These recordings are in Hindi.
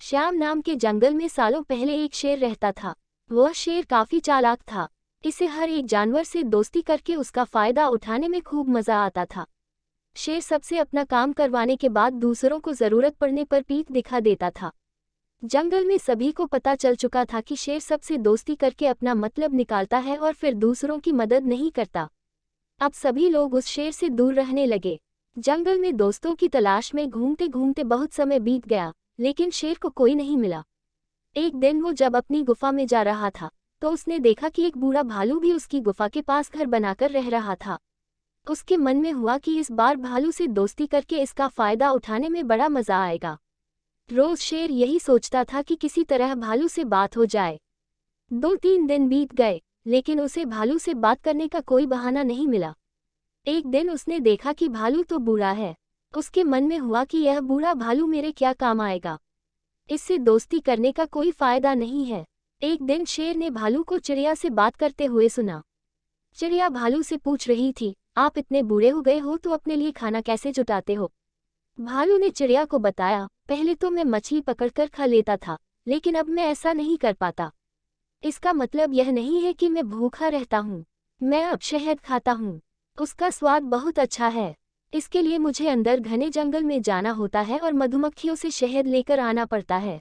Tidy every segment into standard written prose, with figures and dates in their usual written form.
श्याम नाम के जंगल में सालों पहले एक शेर रहता था। वह शेर काफी चालाक था। इसे हर एक जानवर से दोस्ती करके उसका फायदा उठाने में खूब मजा आता था। शेर सबसे अपना काम करवाने के बाद दूसरों को जरूरत पड़ने पर पीठ दिखा देता था। जंगल में सभी को पता चल चुका था कि शेर सबसे दोस्ती करके अपना मतलब निकालता है और फिर दूसरों की मदद नहीं करता। अब सभी लोग उस शेर से दूर रहने लगे। जंगल में दोस्तों की तलाश में घूमते घूमते बहुत समय बीत गया, लेकिन शेर को कोई नहीं मिला। एक दिन वो जब अपनी गुफा में जा रहा था तो उसने देखा कि एक बूढ़ा भालू भी उसकी गुफा के पास घर बनाकर रह रहा था। उसके मन में हुआ कि इस बार भालू से दोस्ती करके इसका फायदा उठाने में बड़ा मजा आएगा। रोज शेर यही सोचता था कि किसी तरह भालू से बात हो जाए। 2-3 दिन बीत गए, लेकिन उसे भालू से बात करने का कोई बहाना नहीं मिला। एक दिन उसने देखा कि भालू तो बूढ़ा है। उसके मन में हुआ कि यह बूढ़ा भालू मेरे क्या काम आएगा, इससे दोस्ती करने का कोई फायदा नहीं है। एक दिन शेर ने भालू को चिड़िया से बात करते हुए सुना। चिड़िया भालू से पूछ रही थी, आप इतने बूढ़े हो गए हो तो अपने लिए खाना कैसे जुटाते हो? भालू ने चिड़िया को बताया, पहले तो मैं मछली पकड़कर खा लेता था, लेकिन अब मैं ऐसा नहीं कर पाता। इसका मतलब यह नहीं है कि मैं भूखा रहता हूँ। मैं अब शहद खाता हूँ। उसका स्वाद बहुत अच्छा है। इसके लिए मुझे अंदर घने जंगल में जाना होता है और मधुमक्खियों से शहद लेकर आना पड़ता है।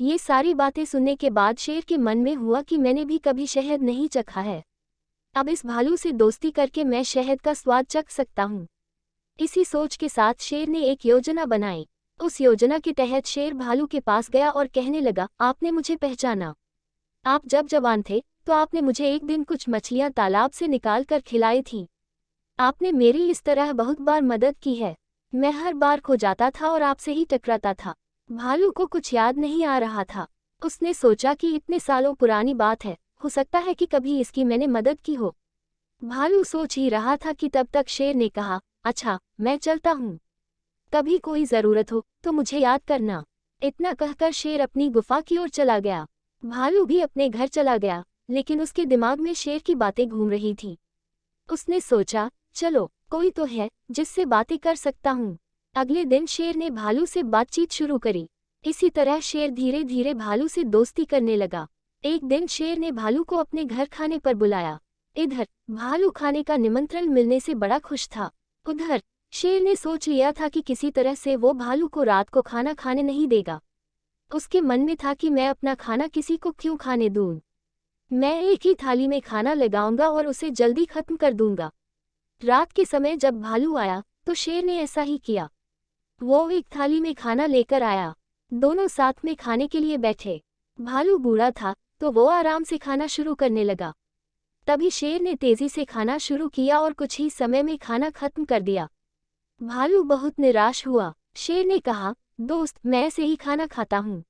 ये सारी बातें सुनने के बाद शेर के मन में हुआ कि मैंने भी कभी शहद नहीं चखा है। अब इस भालू से दोस्ती करके मैं शहद का स्वाद चख सकता हूँ। इसी सोच के साथ शेर ने एक योजना बनाई। उस योजना के तहत शेर भालू के पास गया और कहने लगा, आपने मुझे पहचाना। आप जब जवान थे तो आपने मुझे एक दिन कुछ मछलियां तालाब से निकाल कर खिलाई थीं। आपने मेरी इस तरह बहुत बार मदद की है। मैं हर बार खो जाता था और आपसे ही टकराता था। भालू को कुछ याद नहीं आ रहा था। उसने सोचा कि इतने सालों पुरानी बात है, हो सकता है कि कभी इसकी मैंने मदद की हो। भालू सोच ही रहा था कि तब तक शेर ने कहा, अच्छा मैं चलता हूँ, कभी कोई जरूरत हो तो मुझे याद करना। इतना कहकर शेर अपनी गुफा की ओर चला गया। भालू भी अपने घर चला गया, लेकिन उसके दिमाग में शेर की बातें घूम रही थी। उसने सोचा, चलो कोई तो है जिससे बातें कर सकता हूँ। अगले दिन शेर ने भालू से बातचीत शुरू करी। इसी तरह शेर धीरे धीरे भालू से दोस्ती करने लगा। एक दिन शेर ने भालू को अपने घर खाने पर बुलाया। इधर भालू खाने का निमंत्रण मिलने से बड़ा खुश था। उधर शेर ने सोच लिया था कि किसी तरह से वो भालू को रात को खाना खाने नहीं देगा। उसके मन में था कि मैं अपना खाना किसी को क्यों खाने दूं। मैं एक ही थाली में खाना लगाऊंगा और उसे जल्दी खत्म कर दूंगा। रात के समय जब भालू आया तो शेर ने ऐसा ही किया। वो एक थाली में खाना लेकर आया। दोनों साथ में खाने के लिए बैठे। भालू बूढ़ा था तो वो आराम से खाना शुरू करने लगा। तभी शेर ने तेजी से खाना शुरू किया और कुछ ही समय में खाना खत्म कर दिया। भालू बहुत निराश हुआ। शेर ने कहा, दोस्त मैं ऐसे ही खाना खाता हूँ।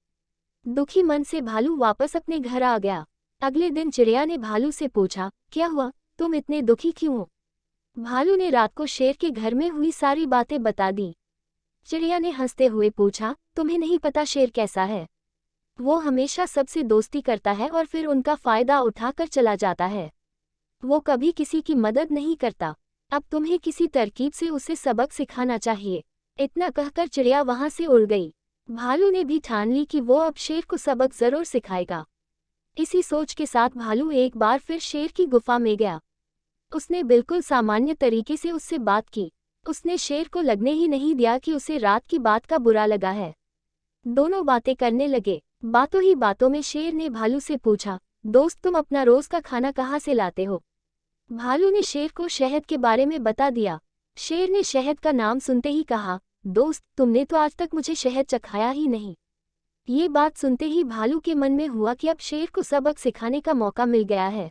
दुखी मन से भालू वापस अपने घर आ गया। अगले दिन चिड़िया ने भालू से पूछा, क्या हुआ, तुम इतने दुखी क्यों हो? भालू ने रात को शेर के घर में हुई सारी बातें बता दी। चिड़िया ने हंसते हुए पूछा, तुम्हें नहीं पता शेर कैसा है? वो हमेशा सबसे दोस्ती करता है और फिर उनका फायदा उठाकर चला जाता है। वो कभी किसी की मदद नहीं करता। अब तुम्हें किसी तरकीब से उसे सबक सिखाना चाहिए। इतना कहकर चिड़िया वहां से उड़ गई। भालू ने भी ठान ली कि वो अब शेर को सबक जरूर सिखाएगा। इसी सोच के साथ भालू एक बार फिर शेर की गुफा में गया। उसने बिल्कुल सामान्य तरीके से उससे बात की। उसने शेर को लगने ही नहीं दिया कि उसे रात की बात का बुरा लगा है। दोनों बातें करने लगे। बातों ही बातों में शेर ने भालू से पूछा, दोस्त तुम अपना रोज का खाना कहाँ से लाते हो? भालू ने शेर को शहद के बारे में बता दिया। शेर ने शहद का नाम सुनते ही कहा, दोस्त तुमने तो आज तक मुझे शहद चखाया ही नहीं। ये बात सुनते ही भालू के मन में हुआ कि अब शेर को सबक सिखाने का मौका मिल गया है।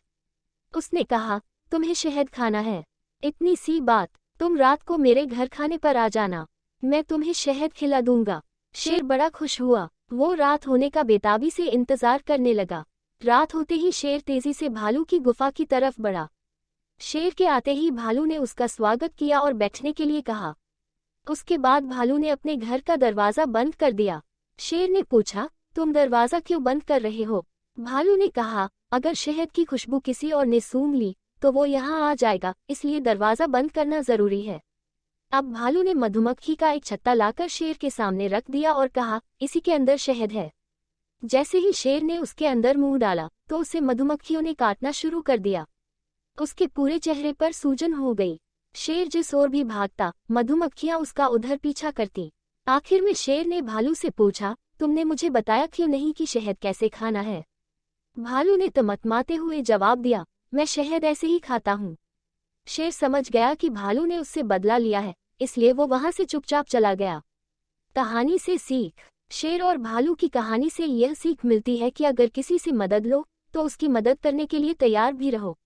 उसने कहा, तुम्हें शहद खाना है? इतनी सी बात, तुम रात को मेरे घर खाने पर आ जाना, मैं तुम्हें शहद खिला दूंगा। शेर बड़ा खुश हुआ। वो रात होने का बेताबी से इंतजार करने लगा। रात होते ही शेर तेजी से भालू की गुफा की तरफ बढ़ा। शेर के आते ही भालू ने उसका स्वागत किया और बैठने के लिए कहा। उसके बाद भालू ने अपने घर का दरवाजा बंद कर दिया। शेर ने पूछा, तुम दरवाजा क्यों बंद कर रहे हो? भालू ने कहा, अगर शहद की खुशबू किसी और ने सूंघ ली तो वो यहाँ आ जाएगा, इसलिए दरवाजा बंद करना जरूरी है। अब भालू ने मधुमक्खी का एक छत्ता लाकर शेर के सामने रख दिया और कहा, इसी के अंदर शहद है। जैसे ही शेर ने उसके अंदर मुंह डाला तो उसे मधुमक्खियों ने काटना शुरू कर दिया। उसके पूरे चेहरे पर सूजन हो गई। शेर जिस ओर भी भागता, मधुमक्खियां उसका उधर पीछा करती। आखिर में शेर ने भालू से पूछा, तुमने मुझे बताया क्यों नहीं कि शहद कैसे खाना है? भालू ने तमतमाते हुए जवाब दिया, मैं शहद ऐसे ही खाता हूँ। शेर समझ गया कि भालू ने उससे बदला लिया है, इसलिए वो वहां से चुपचाप चला गया। कहानी से सीख। शेर और भालू की कहानी से यह सीख मिलती है कि अगर किसी से मदद लो तो उसकी मदद करने के लिए तैयार भी रहो।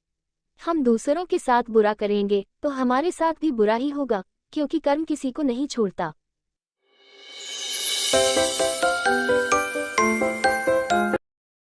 हम दूसरों के साथ बुरा करेंगे तो हमारे साथ भी बुरा ही होगा, क्योंकि कर्म किसी को नहीं छोड़ता।